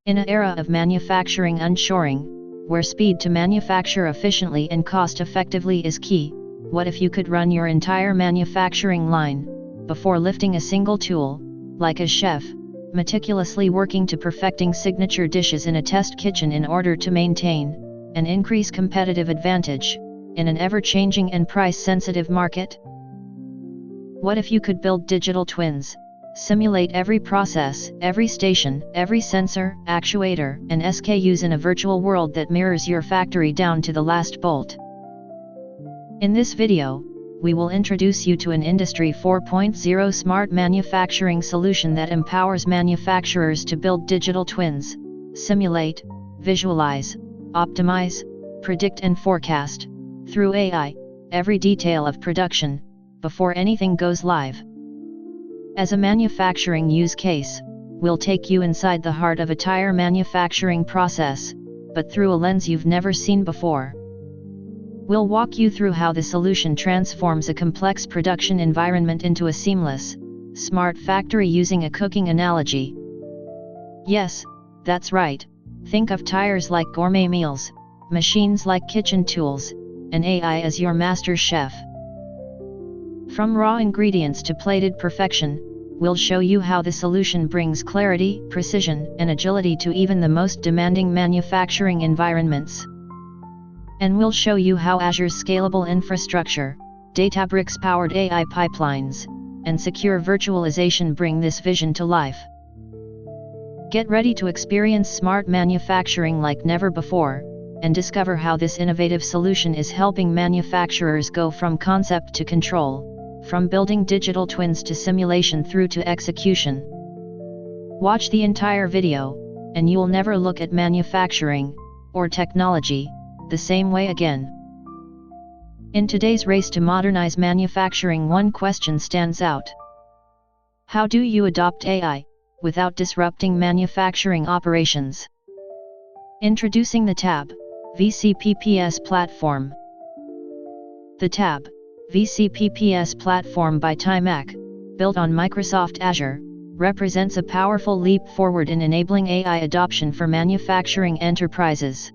In an era of manufacturing onshoring, where speed to manufacture efficiently and cost-effectively is key, what if you could run your entire manufacturing line, before lifting a single tool, like a chef, meticulously working to perfecting signature dishes in a test kitchen in order to maintain and increase competitive advantage in an ever-changing and price-sensitive market? What if you could build digital twins, simulate every process, every station, every sensor, actuator, and SKUs in a virtual world that mirrors your factory down to the last bolt? In this video, we will introduce you to an Industry 4.0 smart manufacturing solution that empowers manufacturers to build digital twins, simulate, visualize, optimize, predict and forecast, through AI, every detail of production, before anything goes live. As a manufacturing use case, we'll take you inside the heart of a tire manufacturing process, but through a lens you've never seen before. We'll walk you through how the solution transforms a complex production environment into a seamless, smart factory using a cooking analogy. Yes, that's right, think of tires like gourmet meals, machines like kitchen tools, and AI as your master chef. From raw ingredients to plated perfection, we'll show you how the solution brings clarity, precision, and agility to even the most demanding manufacturing environments. And we'll show you how Azure's scalable infrastructure, Databricks-powered AI pipelines, and secure virtualization bring this vision to life. Get ready to experience smart manufacturing like never before, and discover how this innovative solution is helping manufacturers go from concept to control, from building digital twins to simulation through to execution. Watch the entire video, and you'll never look at manufacturing, or technology, the same way again. In today's race to modernize manufacturing, one question stands out. How do you adopt AI, without disrupting manufacturing operations? Introducing the TAAIB, vCPPS platform. The TAAIB, vCPPS platform by TAAIB, built on Microsoft Azure, represents a powerful leap forward in enabling AI adoption for manufacturing enterprises.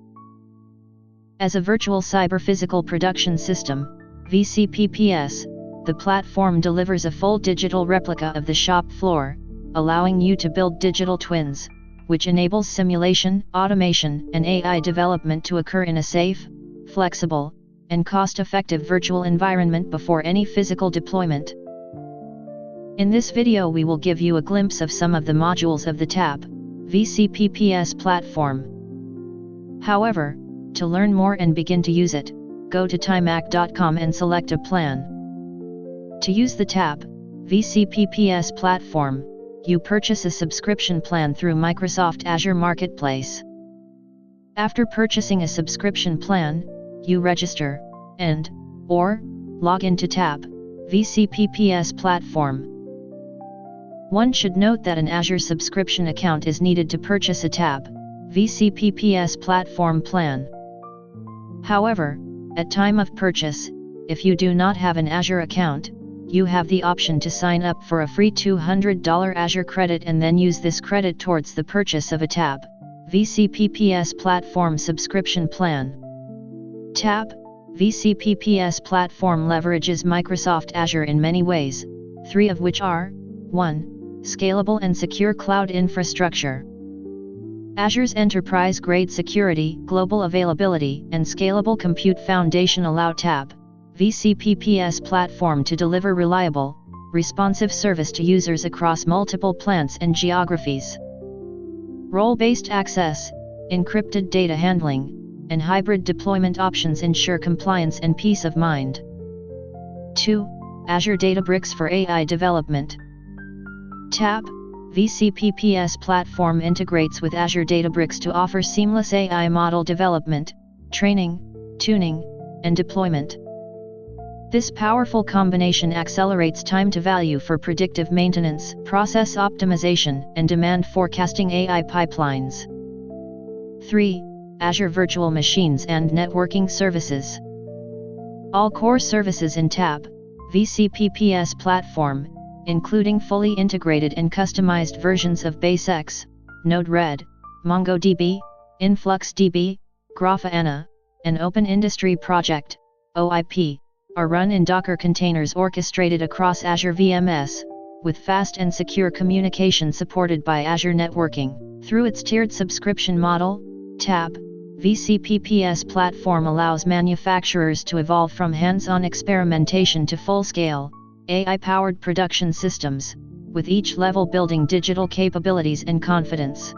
As a virtual cyber-physical production system, vCPPS, the platform delivers a full digital replica of the shop floor, allowing you to build digital twins, which enables simulation, automation, and AI development to occur in a safe, flexible, and cost-effective virtual environment before any physical deployment. In this video we will give you a glimpse of some of the modules of the TAAIB, vCPPS platform. However, to learn more and begin to use it, go to TAAIB.com and select a plan. To use the TAAIB, vCPPS platform, you purchase a subscription plan through Microsoft Azure Marketplace. After purchasing a subscription plan, you register, or log into TAAIB, vCPPS platform. One should note that an Azure subscription account is needed to purchase a TAAIB, vCPPS platform plan. However, at time of purchase, if you do not have an Azure account, you have the option to sign up for a free $200 Azure credit and then use this credit towards the purchase of a TAAIB, vCPPS platform subscription plan. TAAIB, vCPPS platform leverages Microsoft Azure in many ways, three of which are: 1. Scalable and secure cloud infrastructure. Azure's enterprise-grade security, global availability, and scalable compute foundation allow TAAIB, vCPPS platform to deliver reliable, responsive service to users across multiple plants and geographies. Role-based access, encrypted data handling, and hybrid deployment options ensure compliance and peace of mind. 2. Azure Databricks for AI development. TAAIB, vCPPS platform integrates with Azure Databricks to offer seamless AI model development, training, tuning, and deployment. This powerful combination accelerates time to value for predictive maintenance, process optimization, and demand forecasting AI pipelines. 3. Azure Virtual Machines and Networking Services. All core services in TAAIB, vCPPS platform, including fully integrated and customized versions of BaSyx, Node-RED, MongoDB, InfluxDB, Grafana, and Open Industry Project, OIP, are run in Docker containers orchestrated across Azure VMS, with fast and secure communication supported by Azure Networking. Through its tiered subscription model, TAAIB, vCPPS platform allows manufacturers to evolve from hands-on experimentation to full-scale, AI-powered production systems, with each level building digital capabilities and confidence.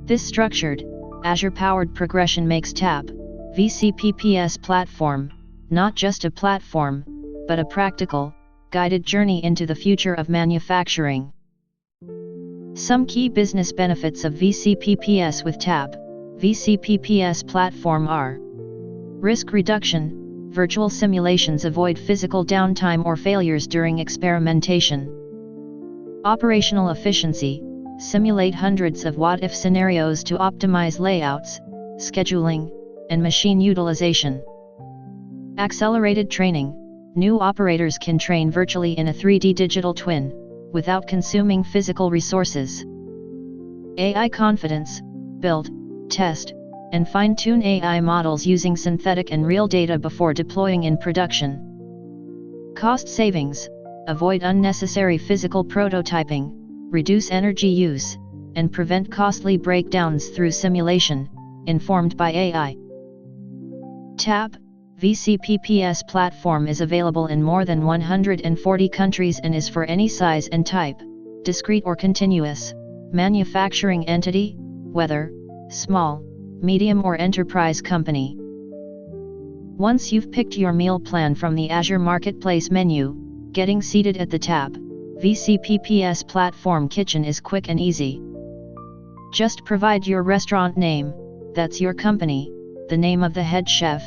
This structured, Azure-powered progression makes TAAIB, vCPPS platform, not just a platform, but a practical, guided journey into the future of manufacturing. Some key business benefits of vCPPS with TAAIB, vCPPS platform are: risk reduction, virtual simulations avoid physical downtime or failures during experimentation. Operational efficiency, simulate hundreds of what-if scenarios to optimize layouts, scheduling, and machine utilization. Accelerated training, new operators can train virtually in a 3D digital twin, without consuming physical resources. AI confidence, build, test, and fine-tune AI models using synthetic and real data before deploying in production. Cost savings, avoid unnecessary physical prototyping, reduce energy use, and prevent costly breakdowns through simulation, informed by AI. TAAIB, vCPPS platform is available in more than 140 countries and is for any size and type, discrete or continuous, manufacturing entity, whether small, medium or enterprise company. Once you've picked your meal plan from the Azure Marketplace menu, getting seated at the TAAIB, vCPPS platform kitchen is quick and easy. Just provide your restaurant name, that's your company, the name of the head chef,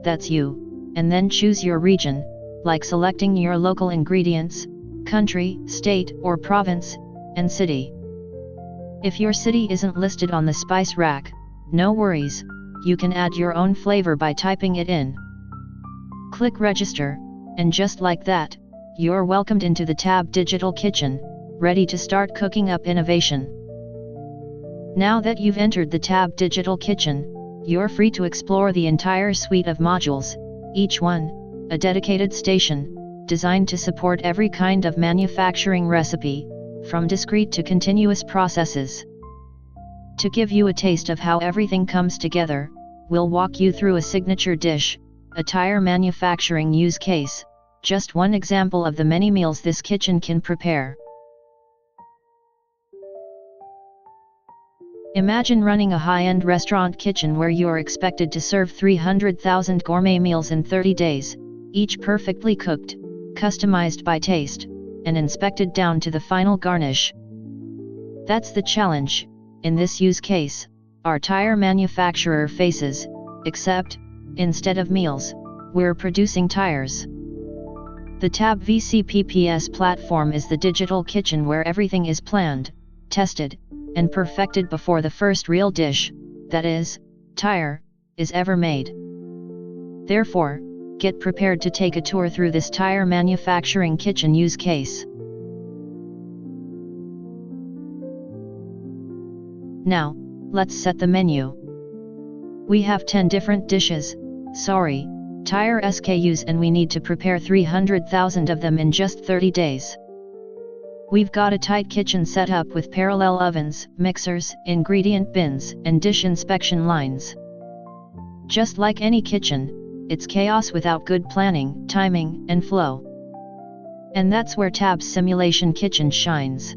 that's you, and then choose your region, like selecting your local ingredients, country, state or province, and city. If your city isn't listed on the spice rack, no worries, you can add your own flavor by typing it in. Click register, and just like that, you're welcomed into the TAAIB Digital Kitchen, ready to start cooking up innovation. Now that you've entered the TAAIB Digital Kitchen, you're free to explore the entire suite of modules, each one, a dedicated station, designed to support every kind of manufacturing recipe, from discrete to continuous processes. To give you a taste of how everything comes together, we'll walk you through a signature dish, a tire manufacturing use case, just one example of the many meals this kitchen can prepare. Imagine running a high-end restaurant kitchen where you're expected to serve 300,000 gourmet meals in 30 days, each perfectly cooked, customized by taste, and inspected down to the final garnish. That's the challenge, in this use case, our tire manufacturer faces, except, instead of meals, we're producing tires. The TAAIB vCPPS platform is the digital kitchen where everything is planned, tested, and perfected before the first real dish, that is, tire, is ever made. Therefore, get prepared to take a tour through this tire manufacturing kitchen use case. Now, let's set the menu. We have 10 different dishes, tire SKUs, and we need to prepare 300,000 of them in just 30 days. We've got a tight kitchen set up with parallel ovens, mixers, ingredient bins, and dish inspection lines. Just like any kitchen, it's chaos without good planning, timing, and flow. And that's where TAAIB's Simulation Kitchen shines.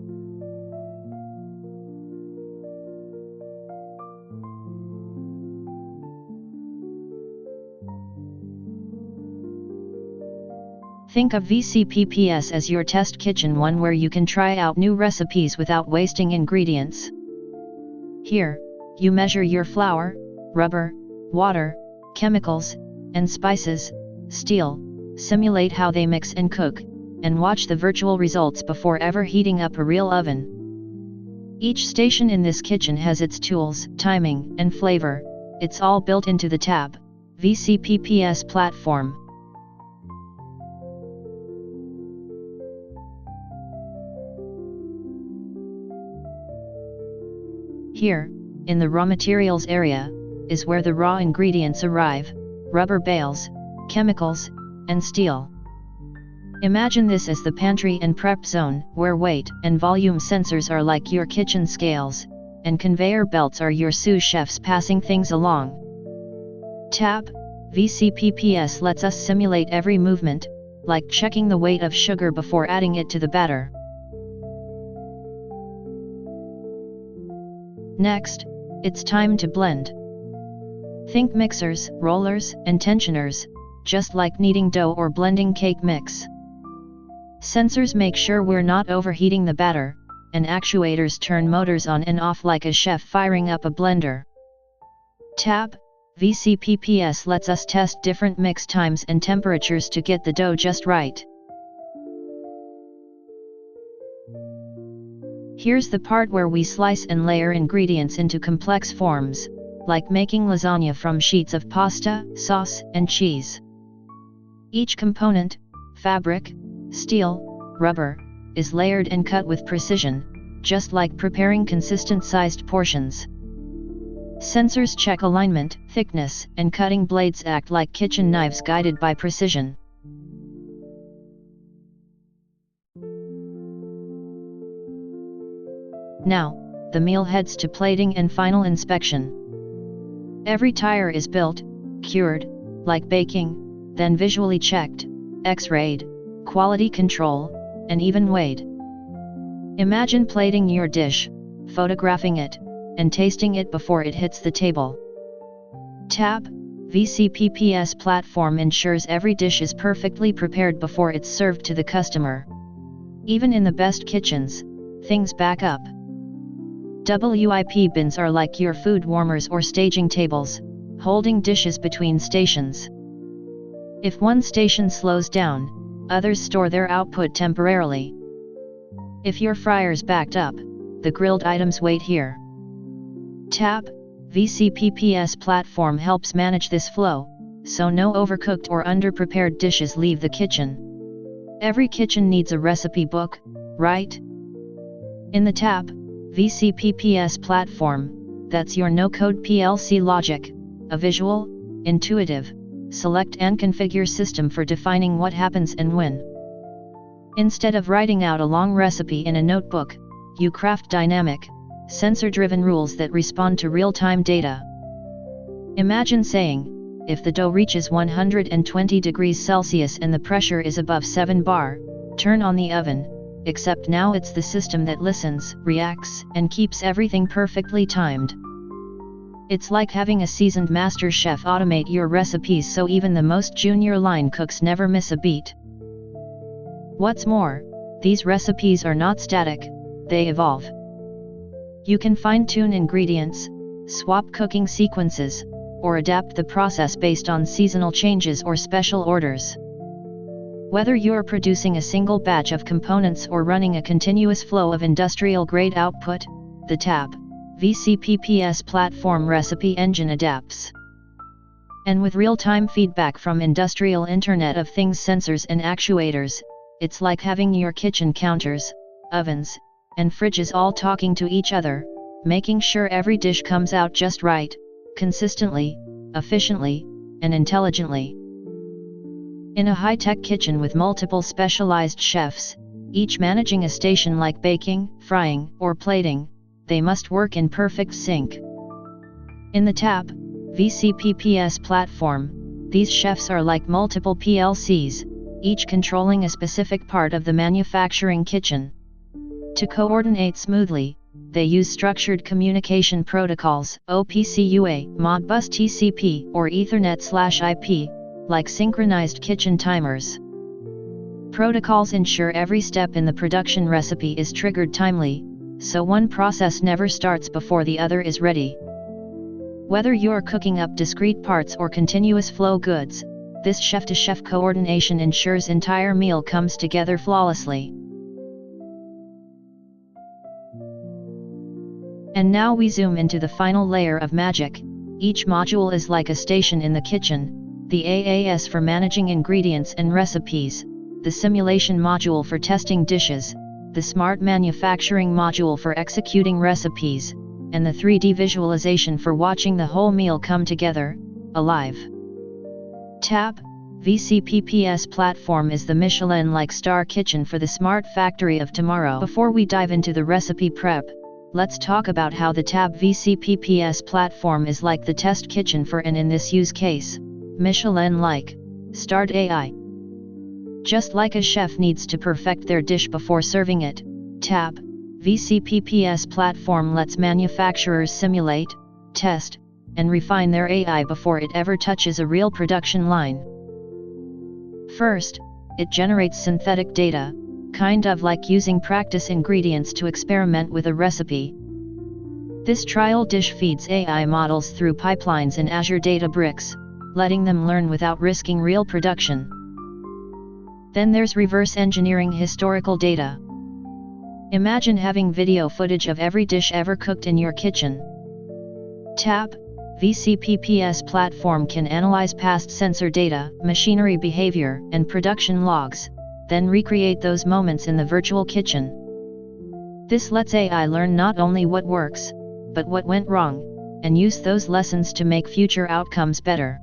Think of vCPPS as your test kitchen, one where you can try out new recipes without wasting ingredients. Here, you measure your flour, rubber, water, chemicals, and spices, simulate how they mix and cook, and watch the virtual results before ever heating up a real oven. Each station in this kitchen has its tools, timing, and flavor. It's all built into the TAAIB vCPPS platform. Here, in the raw materials area, is where the raw ingredients arrive: rubber bales, chemicals, and steel. Imagine this as the pantry and prep zone, where weight and volume sensors are like your kitchen scales, and conveyor belts are your sous chefs passing things along. TAAIB, vCPPS lets us simulate every movement, like checking the weight of sugar before adding it to the batter. Next, it's time to blend. Think mixers, rollers, and tensioners, just like kneading dough or blending cake mix. Sensors make sure we're not overheating the batter, and actuators turn motors on and off like a chef firing up a blender. TAAIB, vCPPS lets us test different mix times and temperatures to get the dough just right. Here's the part where we slice and layer ingredients into complex forms, like making lasagna from sheets of pasta, sauce, and cheese. Each component, fabric, steel, rubber, is layered and cut with precision, just like preparing consistent-sized portions. Sensors check alignment, thickness, and cutting blades act like kitchen knives guided by precision. Now, the meal heads to plating and final inspection. Every tire is built, cured, like baking, then visually checked, X-rayed, quality control, and even weighed. Imagine plating your dish, photographing it, and tasting it before it hits the table. TAAIB, vCPPS platform ensures every dish is perfectly prepared before it's served to the customer. Even in the best kitchens, things back up. WIP bins are like your food warmers or staging tables, holding dishes between stations. If one station slows down, others store their output temporarily. If your fryer's backed up, the grilled items wait here. TAAIB, vCPPS platform helps manage this flow, so no overcooked or underprepared dishes leave the kitchen. Every kitchen needs a recipe book, right? In the TAAIB, vCPPS platform, that's your no-code PLC logic, a visual, intuitive, select and configure system for defining what happens and when. Instead of writing out a long recipe in a notebook, you craft dynamic, sensor-driven rules that respond to real-time data. Imagine saying, if the dough reaches 120 degrees Celsius and the pressure is above 7 bar, turn on the oven, except now it's the system that listens, reacts, and keeps everything perfectly timed. It's like having a seasoned master chef automate your recipes so even the most junior line cooks never miss a beat. What's more, these recipes are not static, they evolve. You can fine-tune ingredients, swap cooking sequences, or adapt the process based on seasonal changes or special orders. Whether you're producing a single batch of components or running a continuous flow of industrial-grade output, the TAAIB, vCPPS platform recipe engine adapts. And with real-time feedback from industrial Internet of Things sensors and actuators, it's like having your kitchen counters, ovens, and fridges all talking to each other, making sure every dish comes out just right, consistently, efficiently, and intelligently. In a high-tech kitchen with multiple specialized chefs, each managing a station like baking, frying, or plating, they must work in perfect sync. In the TAAIB, vCPPS platform, these chefs are like multiple PLCs, each controlling a specific part of the manufacturing kitchen. To coordinate smoothly, they use structured communication protocols, OPC-UA, Modbus TCP, or Ethernet/IP, like synchronized kitchen timers. Protocols ensure every step in the production recipe is triggered timely, so one process never starts before the other is ready. Whether you're cooking up discrete parts or continuous flow goods, this chef-to-chef coordination ensures entire meal comes together flawlessly. And now we zoom into the final layer of magic. Each module is like a station in the kitchen: the AAS for managing ingredients and recipes, the simulation module for testing dishes, the smart manufacturing module for executing recipes, and the 3D visualization for watching the whole meal come together, alive. TAAIB, vCPPS platform is the Michelin-like star kitchen for the smart factory of tomorrow. Before we dive into the recipe prep, let's talk about how the TAAIB vCPPS platform is like the test kitchen for and in this use case, Michelin-like, starred AI. Just like a chef needs to perfect their dish before serving it, TAAIB, vCPPS platform lets manufacturers simulate, test, and refine their AI before it ever touches a real production line. First, it generates synthetic data, kind of like using practice ingredients to experiment with a recipe. This trial dish feeds AI models through pipelines in Azure Databricks, letting them learn without risking real production. Then there's reverse engineering historical data. Imagine having video footage of every dish ever cooked in your kitchen. TAAIB, vCPPS platform can analyze past sensor data, machinery behavior, and production logs, then recreate those moments in the virtual kitchen. This lets AI learn not only what works, but what went wrong, and use those lessons to make future outcomes better.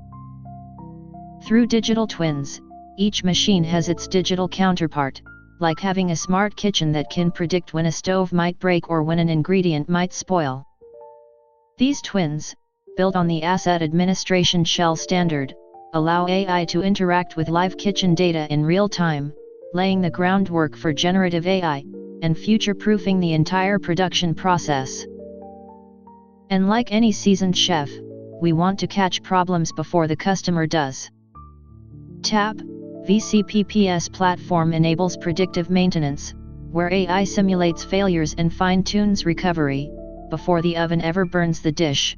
Through digital twins, each machine has its digital counterpart, like having a smart kitchen that can predict when a stove might break or when an ingredient might spoil. These twins, built on the Asset Administration Shell standard, allow AI to interact with live kitchen data in real time, laying the groundwork for generative AI, and future-proofing the entire production process. And like any seasoned chef, we want to catch problems before the customer does. TAAIB, vCPPS platform enables predictive maintenance, where AI simulates failures and fine-tunes recovery, before the oven ever burns the dish.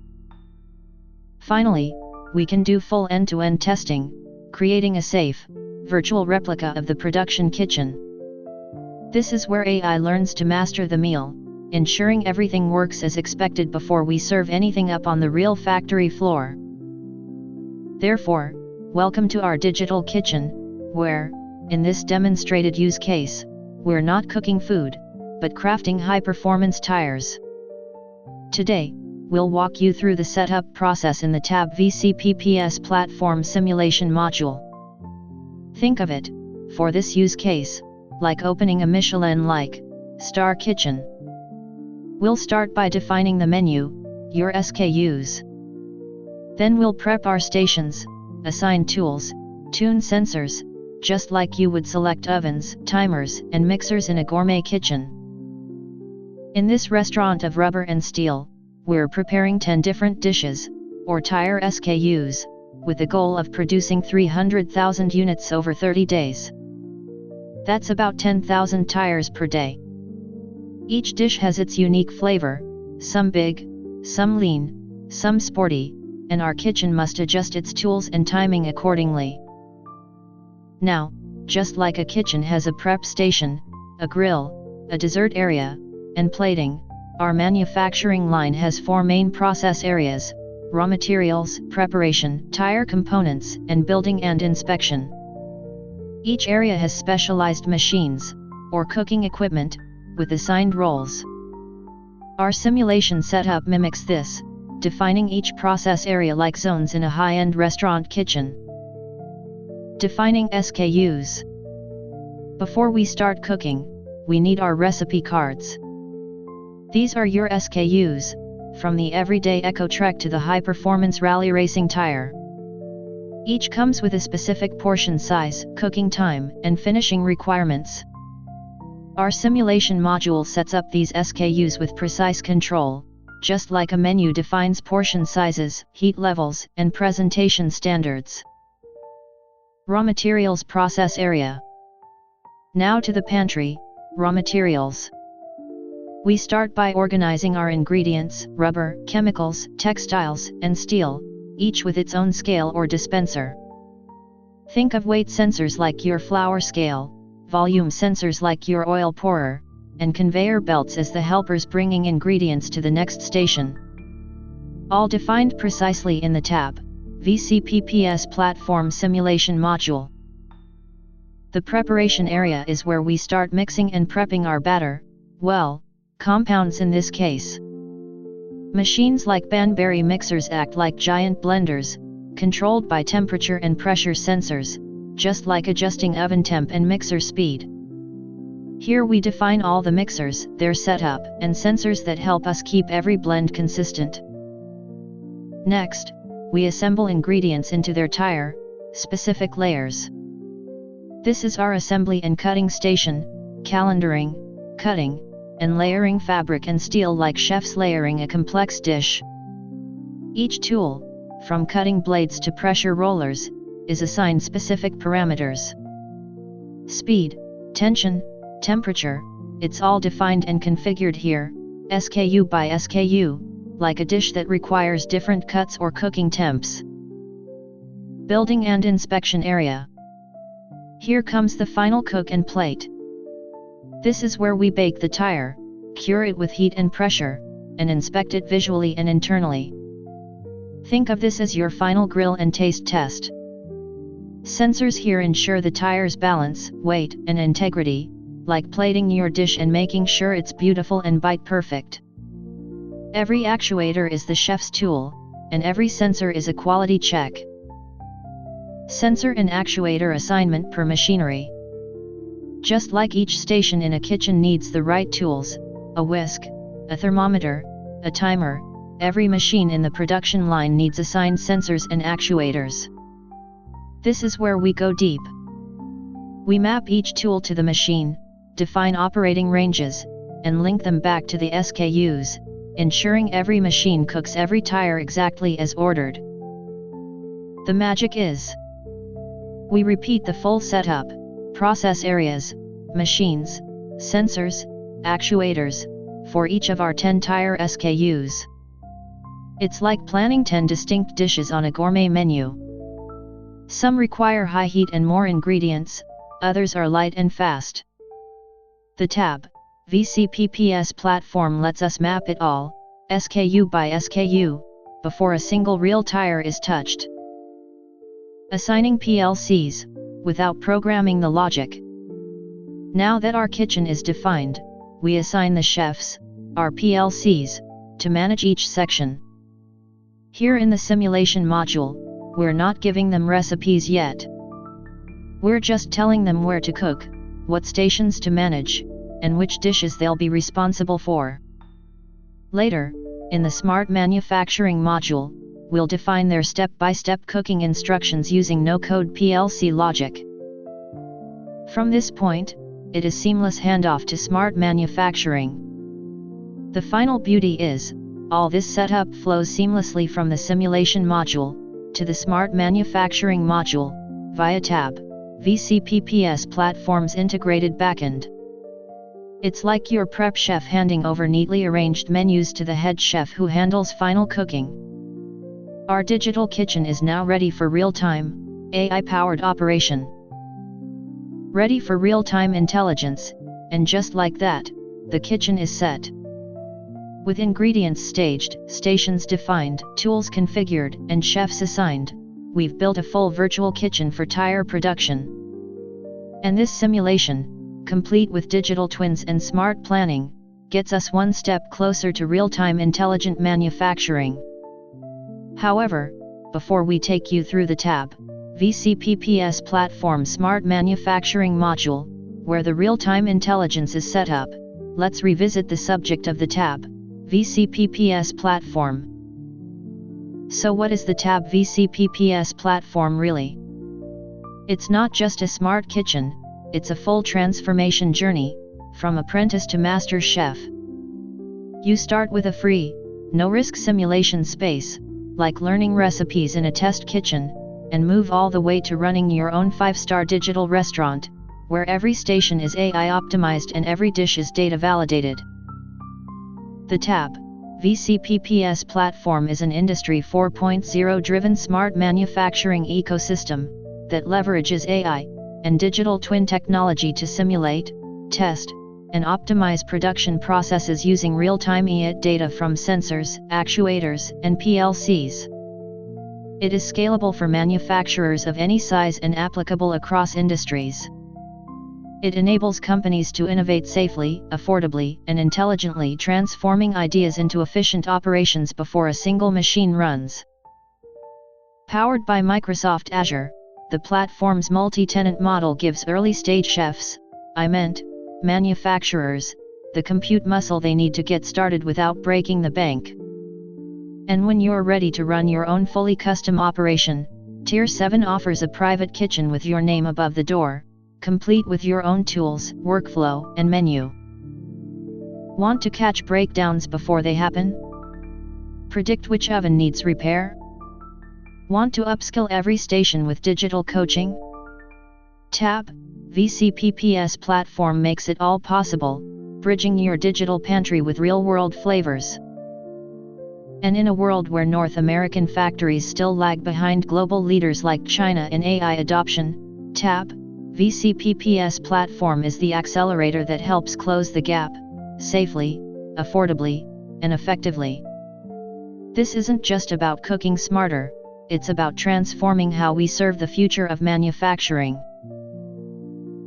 Finally, we can do full end-to-end testing, creating a safe, virtual replica of the production kitchen. This is where AI learns to master the meal, ensuring everything works as expected before we serve anything up on the real factory floor. Therefore, welcome to our digital kitchen, where, in this demonstrated use case, we're not cooking food, but crafting high-performance tires. Today, we'll walk you through the setup process in the TAAIB vCPPS platform simulation module. Think of it, for this use case, like opening a Michelin-like star kitchen. We'll start by defining the menu, your SKUs. Then we'll prep our stations, assign tools, tune sensors, just like you would select ovens, timers, and mixers in a gourmet kitchen. In this restaurant of rubber and steel, we're preparing 10 different dishes, or tire SKUs, with the goal of producing 300,000 units over 30 days. That's about 10,000 tires per day. Each dish has its unique flavor, some big, some lean, some sporty, and our kitchen must adjust its tools and timing accordingly. Now, just like a kitchen has a prep station, a grill, a dessert area, and plating, our manufacturing line has 4 main process areas: raw materials, preparation, tire components, and building and inspection. Each area has specialized machines, or cooking equipment, with assigned roles. Our simulation setup mimics this, defining each process area like zones in a high-end restaurant kitchen. Defining SKUs. Before we start cooking, we need our recipe cards. These are your SKUs, from the everyday Eco Trek to the high-performance rally racing tire. Each comes with a specific portion size, cooking time, and finishing requirements. Our simulation module sets up these SKUs with precise control, just like a menu defines portion sizes, heat levels, and presentation standards. Raw materials process area. Now to the pantry, raw materials. We start by organizing our ingredients: rubber, chemicals, textiles, and steel, each with its own scale or dispenser. Think of weight sensors like your flour scale, volume sensors like your oil pourer, and conveyor belts as the helpers bringing ingredients to the next station. All defined precisely in the TAAIB vCPPS platform simulation module. The preparation area is where we start mixing and prepping our batter, well, compounds in this case. Machines like Banbury mixers act like giant blenders, controlled by temperature and pressure sensors, just like adjusting oven temp and mixer speed. Here we define all the mixers, their setup, and sensors that help us keep every blend consistent. Next, we assemble ingredients into their tire-specific layers. This is our assembly and cutting station, calendaring, cutting, and layering fabric and steel like chefs layering a complex dish. Each tool, from cutting blades to pressure rollers, is assigned specific parameters. Speed, tension, temperature, it's all defined and configured here, SKU by SKU, like a dish that requires different cuts or cooking temps. Building and inspection area. Here comes the final cook and plate. This is where we bake the tire, cure it with heat and pressure, and inspect it visually and internally. Think of this as your final grill and taste test. Sensors here ensure the tire's balance, weight, and integrity, like plating your dish and making sure it's beautiful and bite perfect. Every actuator is the chef's tool, and every sensor is a quality check. Sensor and actuator assignment per machinery. Just like each station in a kitchen needs the right tools, a whisk, a thermometer, a timer, every machine in the production line needs assigned sensors and actuators. This is where we go deep. We map each tool to the machine, define operating ranges, and link them back to the SKUs, ensuring every machine cooks every tire exactly as ordered. The magic is, we repeat the full setup, process areas, machines, sensors, actuators, for each of our 10 tire SKUs. It's like planning 10 distinct dishes on a gourmet menu. Some require high heat and more ingredients, others are light and fast. The TAAIB, vCPPS platform lets us map it all, SKU by SKU, before a single real tire is touched. Assigning PLCs, without programming the logic. Now that our kitchen is defined, we assign the chefs, our PLCs, to manage each section. Here in the simulation module, we're not giving them recipes yet. We're just telling them where to cook, what stations to manage, and which dishes they'll be responsible for. Later, in the Smart Manufacturing module, we'll define their step-by-step cooking instructions using no-code PLC logic. From this point, it is seamless handoff to Smart Manufacturing. The final beauty is, all this setup flows seamlessly from the simulation module to the Smart Manufacturing module, via TAAIB, vCPPS platform's integrated backend. It's like your prep chef handing over neatly arranged menus to the head chef who handles final cooking. Our digital kitchen is now ready for real-time, AI-powered operation. Ready for real-time intelligence, and just like that, the kitchen is set. With ingredients staged, stations defined, tools configured, and chefs assigned, we've built a full virtual kitchen for tire production. And this simulation, complete with digital twins and smart planning, gets us one step closer to real-time intelligent manufacturing. However, before we take you through the TAAIB, vCPPS platform Smart Manufacturing module, where the real-time intelligence is set up, let's revisit the subject of the TAAIB, vCPPS platform. So what is the TAAIB vCPPS platform really? It's not just a smart kitchen, it's a full transformation journey, from apprentice to master chef. You start with a free, no-risk simulation space, like learning recipes in a test kitchen, and move all the way to running your own 5-star digital restaurant, where every station is AI optimized and every dish is data validated. The TAAIB vCPPS platform is an Industry 4.0 driven smart manufacturing ecosystem that leverages AI and digital twin technology to simulate, test, and optimize production processes using real-time AI data from sensors, actuators, and PLCs. It is scalable for manufacturers of any size and applicable across industries. It enables companies to innovate safely, affordably, and intelligently, transforming ideas into efficient operations before a single machine runs. Powered by Microsoft Azure, the platform's multi-tenant model gives early-stage chefs, manufacturers, the compute muscle they need to get started without breaking the bank. And when you're ready to run your own fully custom operation, Tier 7 offers a private kitchen with your name above the door, complete with your own tools, workflow, and menu. Want to catch breakdowns before they happen? Predict which oven needs repair? Want to upskill every station with digital coaching? TAAIB, vCPPS platform makes it all possible, bridging your digital pantry with real-world flavors. And in a world where North American factories still lag behind global leaders like China in AI adoption, TAAIB, vCPPS platform is the accelerator that helps close the gap, safely, affordably, and effectively. This isn't just about cooking smarter, it's about transforming how we serve the future of manufacturing.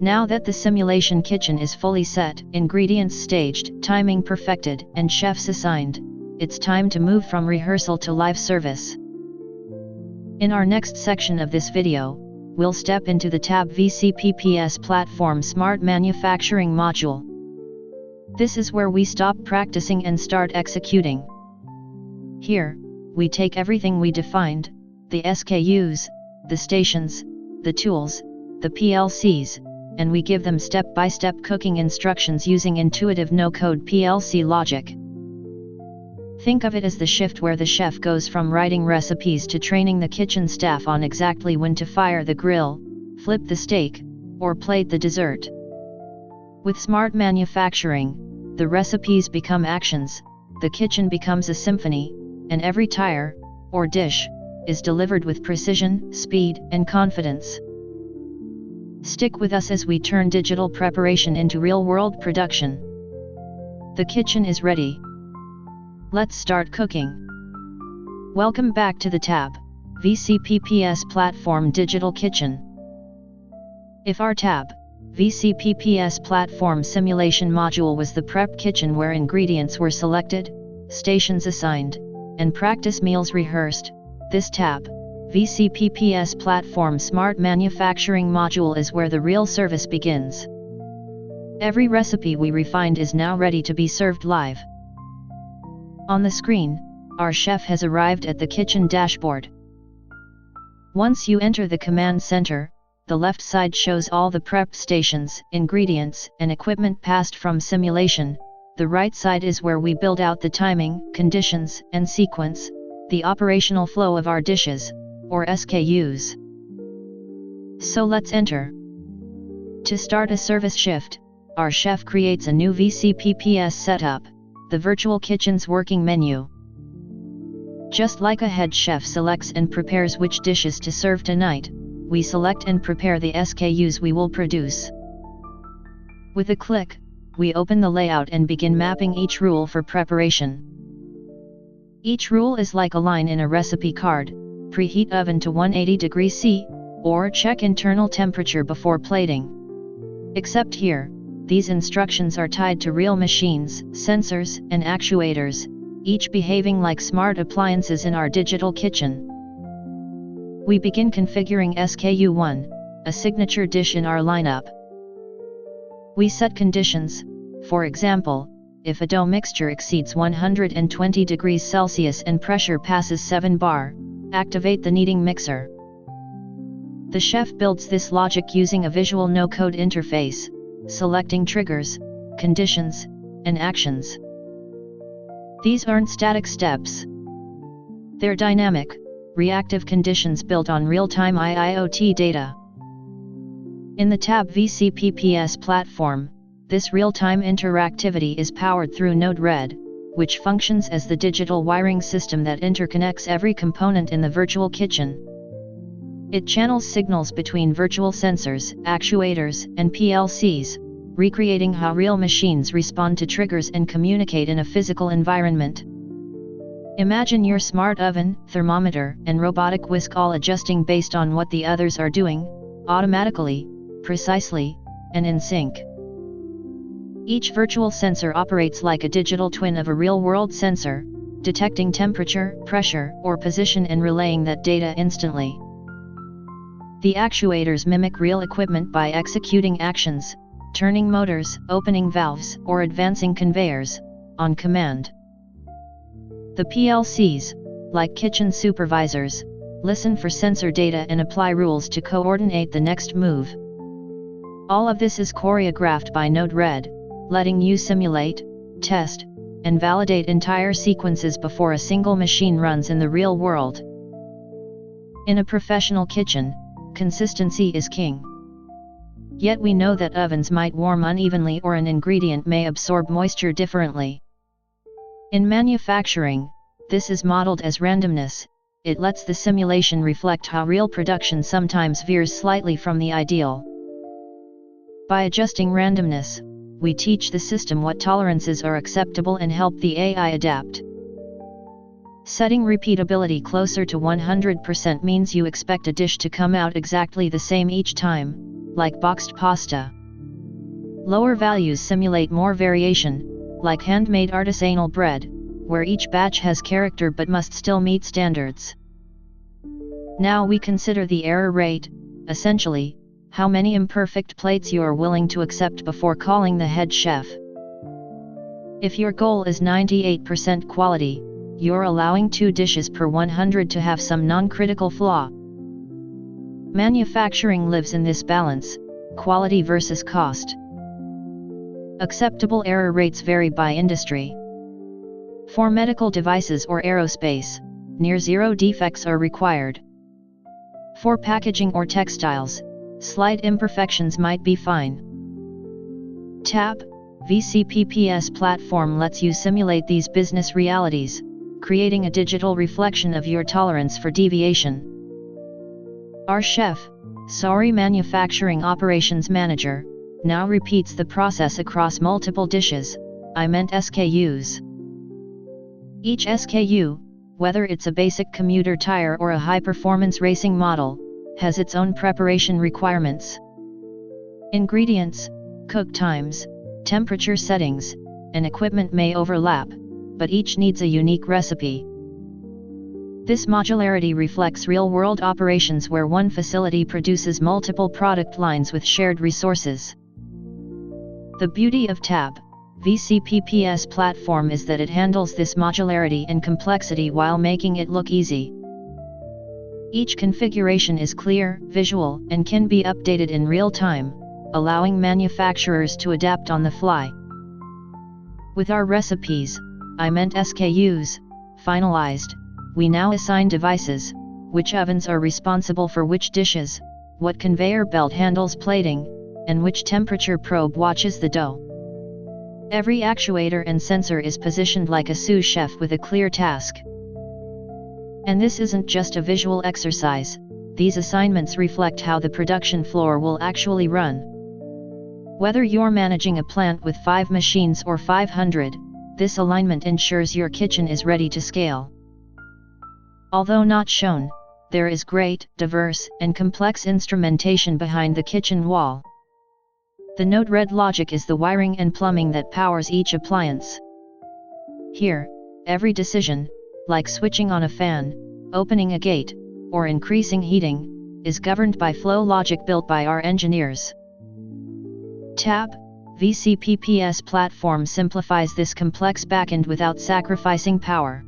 Now that the simulation kitchen is fully set, ingredients staged, timing perfected, and chefs assigned, it's time to move from rehearsal to live service. In our next section of this video, we'll step into the TAAIB vCPPS platform Smart Manufacturing module. This is where we stop practicing and start executing. Here, we take everything we defined, the SKUs, the stations, the tools, the PLCs, and we give them step-by-step cooking instructions using intuitive no-code PLC logic. Think of it as the shift where the chef goes from writing recipes to training the kitchen staff on exactly when to fire the grill, flip the steak, or plate the dessert. With smart manufacturing, the recipes become actions, the kitchen becomes a symphony, and every tire, or dish, is delivered with precision, speed, and confidence. Stick with us as we turn digital preparation into real-world production. The kitchen is ready. Let's start cooking. Welcome back to the TAAIB vCPPS platform Digital Kitchen. If our TAAIB vCPPS platform simulation module was the prep kitchen where ingredients were selected, stations assigned, and practice meals rehearsed, this TAAIB vCPPS platform Smart Manufacturing module is where the real service begins. Every recipe we refined is now ready to be served live. On the screen, our chef has arrived at the kitchen dashboard. Once you enter the command center, the left side shows all the prep stations, ingredients, and equipment passed from simulation. The right side is where we build out the timing, conditions, and sequence, the operational flow of our dishes, or SKUs. So let's enter. To start a service shift, our chef creates a new vCPPS setup, the virtual kitchen's working menu. Just like a head chef selects and prepares which dishes to serve tonight, we select and prepare the SKUs we will produce. With a click, we open the layout and begin mapping each rule for preparation. Each rule is like a line in a recipe card: preheat oven to 180 degrees C, or check internal temperature before plating. Except here, these instructions are tied to real machines, sensors, and actuators, each behaving like smart appliances in our digital kitchen. We begin configuring SKU 1, a signature dish in our lineup. We set conditions. For example, if a dough mixture exceeds 120 degrees Celsius and pressure passes 7 bar, activate the kneading mixer. The chef builds this logic using a visual no-code interface, selecting triggers, conditions, and actions. These aren't static steps. They're dynamic, reactive conditions built on real-time IoT data. In the TAAIB vCPPS platform, this real-time interactivity is powered through Node-RED, which functions as the digital wiring system that interconnects every component in the virtual kitchen. It channels signals between virtual sensors, actuators, and PLCs, recreating how real machines respond to triggers and communicate in a physical environment. Imagine your smart oven, thermometer, and robotic whisk all adjusting based on what the others are doing, automatically, precisely, and in sync. Each virtual sensor operates like a digital twin of a real-world sensor, detecting temperature, pressure, or position and relaying that data instantly. The actuators mimic real equipment by executing actions, turning motors, opening valves, or advancing conveyors, on command. The PLCs, like kitchen supervisors, listen for sensor data and apply rules to coordinate the next move. All of this is choreographed by Node-RED, letting you simulate, test, and validate entire sequences before a single machine runs in the real world. In a professional kitchen, consistency is king. Yet we know that ovens might warm unevenly or an ingredient may absorb moisture differently. In manufacturing, this is modeled as randomness. It lets the simulation reflect how real production sometimes veers slightly from the ideal. By adjusting randomness, we teach the system what tolerances are acceptable and help the AI adapt. Setting repeatability closer to 100% means you expect a dish to come out exactly the same each time, like boxed pasta. Lower values simulate more variation, like handmade artisanal bread, where each batch has character but must still meet standards. Now we consider the error rate, essentially, how many imperfect plates you are willing to accept before calling the head chef. If your goal is 98% quality, you're allowing 2 dishes per 100 to have some non-critical flaw. Manufacturing lives in this balance, quality versus cost. Acceptable error rates vary by industry. For medical devices or aerospace, near zero defects are required. For packaging or textiles, slight imperfections might be fine. TAAIB, vCPPS platform lets you simulate these business realities, creating a digital reflection of your tolerance for deviation. Our chef, manufacturing operations manager, now repeats the process across multiple dishes, SKUs. Each SKU, whether it's a basic commuter tire or a high-performance racing model, has its own preparation requirements. Ingredients, cook times, temperature settings, and equipment may overlap, but each needs a unique recipe. This modularity reflects real-world operations where one facility produces multiple product lines with shared resources. The beauty of TAAIB, vCPPS platform is that it handles this modularity and complexity while making it look easy. Each configuration is clear, visual, and can be updated in real time, allowing manufacturers to adapt on the fly. With our recipes, SKUs, finalized, we now assign devices, which ovens are responsible for which dishes, what conveyor belt handles plating, and which temperature probe watches the dough. Every actuator and sensor is positioned like a sous chef with a clear task. And this isn't just a visual exercise, these assignments reflect how the production floor will actually run. Whether you're managing a plant with 5 machines or 500, this alignment ensures your kitchen is ready to scale. Although not shown, there is great, diverse, and complex instrumentation behind the kitchen wall. The Node-RED logic is the wiring and plumbing that powers each appliance. Here, every decision, like switching on a fan, opening a gate, or increasing heating, is governed by flow logic built by our engineers. TAAIB, vCPPS platform simplifies this complex backend without sacrificing power.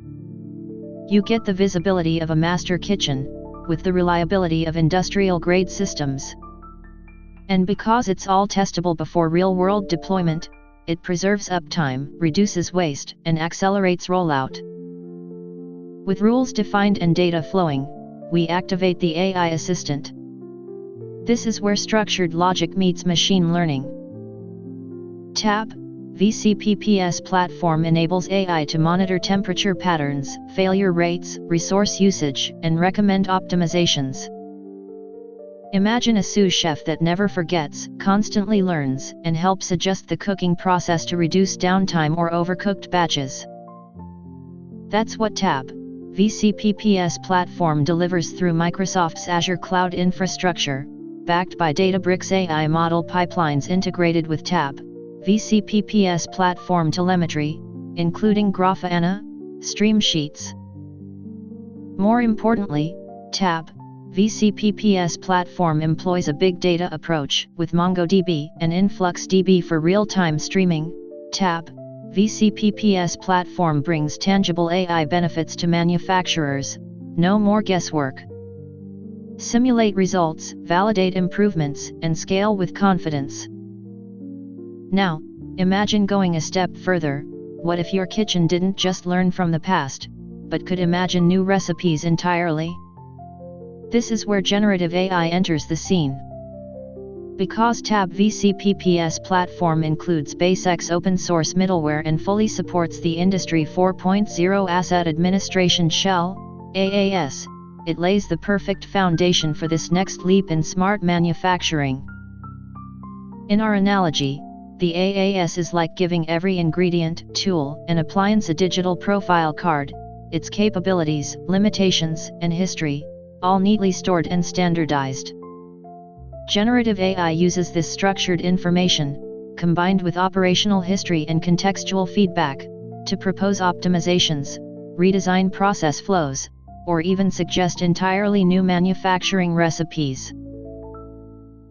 You get the visibility of a master kitchen, with the reliability of industrial-grade systems. And because it's all testable before real-world deployment, it preserves uptime, reduces waste, and accelerates rollout. With rules defined and data flowing, we activate the AI assistant. This is where structured logic meets machine learning. TAAIB, vCPPS platform enables AI to monitor temperature patterns, failure rates, resource usage, and recommend optimizations. Imagine a sous chef that never forgets, constantly learns, and helps adjust the cooking process to reduce downtime or overcooked batches. That's what TAAIB, vCPPS platform delivers through Microsoft's Azure cloud infrastructure, backed by Databricks AI model pipelines integrated with TAAIB, vCPPS platform telemetry, including Grafana, stream sheets. More importantly, TAAIB, vCPPS platform employs a big data approach with MongoDB and InfluxDB for real-time streaming. TAAIB, vCPPS platform brings tangible AI benefits to manufacturers, no more guesswork. Simulate results, validate improvements, and scale with confidence. Now, imagine going a step further. What if your kitchen didn't just learn from the past, but could imagine new recipes entirely? This is where generative AI enters the scene. Because TAAIB vCPPS platform includes BaSyx open source middleware and fully supports the Industry 4.0 Asset Administration Shell, AAS, it lays the perfect foundation for this next leap in smart manufacturing. In our analogy, the AAS is like giving every ingredient, tool, and appliance a digital profile card, its capabilities, limitations, and history, all neatly stored and standardized. Generative AI uses this structured information, combined with operational history and contextual feedback, to propose optimizations, redesign process flows, or even suggest entirely new manufacturing recipes.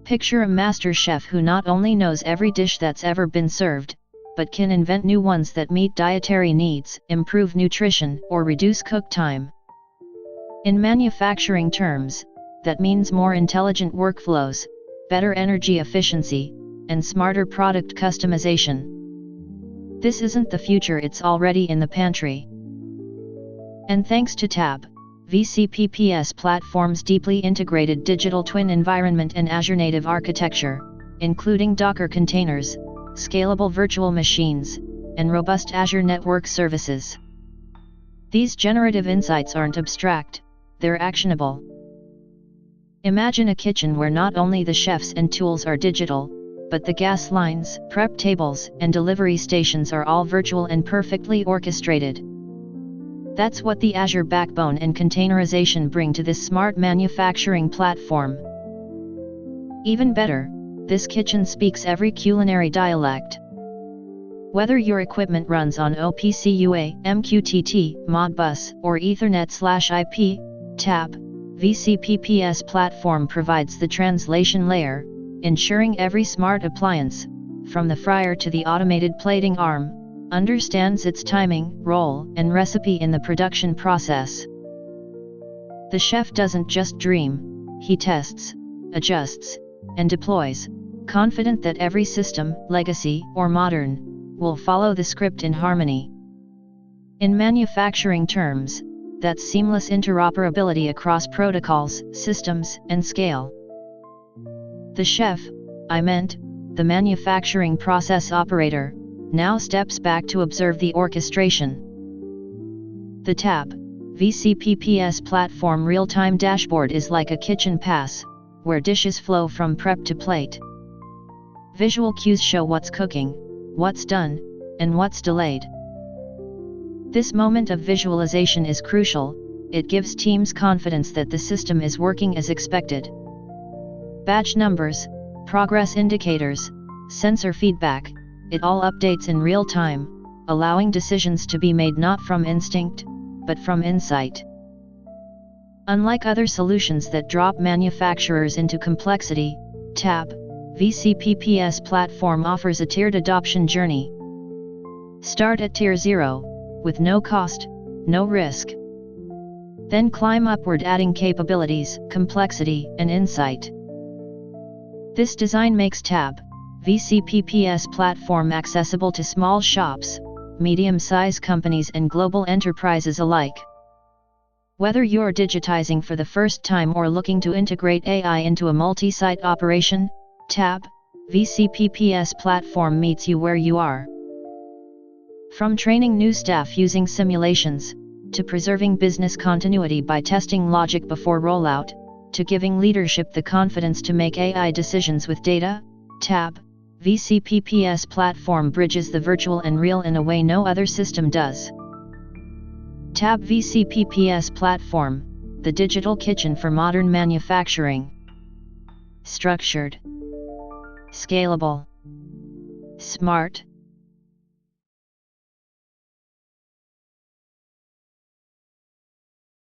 Picture a master chef who not only knows every dish that's ever been served, but can invent new ones that meet dietary needs, improve nutrition, or reduce cook time. In manufacturing terms, that means more intelligent workflows, better energy efficiency, and smarter product customization. This isn't the future, it's already in the pantry. And thanks to TAAIB, vCPPS platform's deeply integrated digital twin environment and Azure native architecture, including Docker containers, scalable virtual machines, and robust Azure network services. These generative insights aren't abstract, they're actionable. Imagine a kitchen where not only the chefs and tools are digital, but the gas lines, prep tables, and delivery stations are all virtual and perfectly orchestrated. That's what the Azure backbone and containerization bring to this smart manufacturing platform. Even better, this kitchen speaks every culinary dialect. Whether your equipment runs on OPC-UA, MQTT, Modbus, or Ethernet/IP, TAAIB, vCPPS platform provides the translation layer, ensuring every smart appliance, from the fryer to the automated plating arm, understands its timing, role, and recipe in the production process. The chef doesn't just dream, he tests, adjusts, and deploys, confident that every system, legacy or modern, will follow the script in harmony. In manufacturing terms, that's seamless interoperability across protocols, systems, and scale. The chef, the manufacturing process operator, now steps back to observe the orchestration. The TAAIB, vCPPS platform real-time dashboard is like a kitchen pass, where dishes flow from prep to plate. Visual cues show what's cooking, what's done, and what's delayed. This moment of visualization is crucial, it gives teams confidence that the system is working as expected. Batch numbers, progress indicators, sensor feedback, it all updates in real time, allowing decisions to be made not from instinct, but from insight. Unlike other solutions that drop manufacturers into complexity, TAAIB, vCPPS platform offers a tiered adoption journey. Start at Tier 0, with no cost, no risk. Then climb upward, adding capabilities, complexity, and insight. This design makes TAAIB, vCPPS platform accessible to small shops, medium-sized companies and global enterprises alike. Whether you're digitizing for the first time or looking to integrate AI into a multi-site operation, TAAIB, vCPPS platform meets you where you are. From training new staff using simulations, to preserving business continuity by testing logic before rollout, to giving leadership the confidence to make AI decisions with data, TAAIB, vCPPS platform bridges the virtual and real in a way no other system does. TAAIB vCPPS platform, the digital kitchen for modern manufacturing. structured, scalable, smart,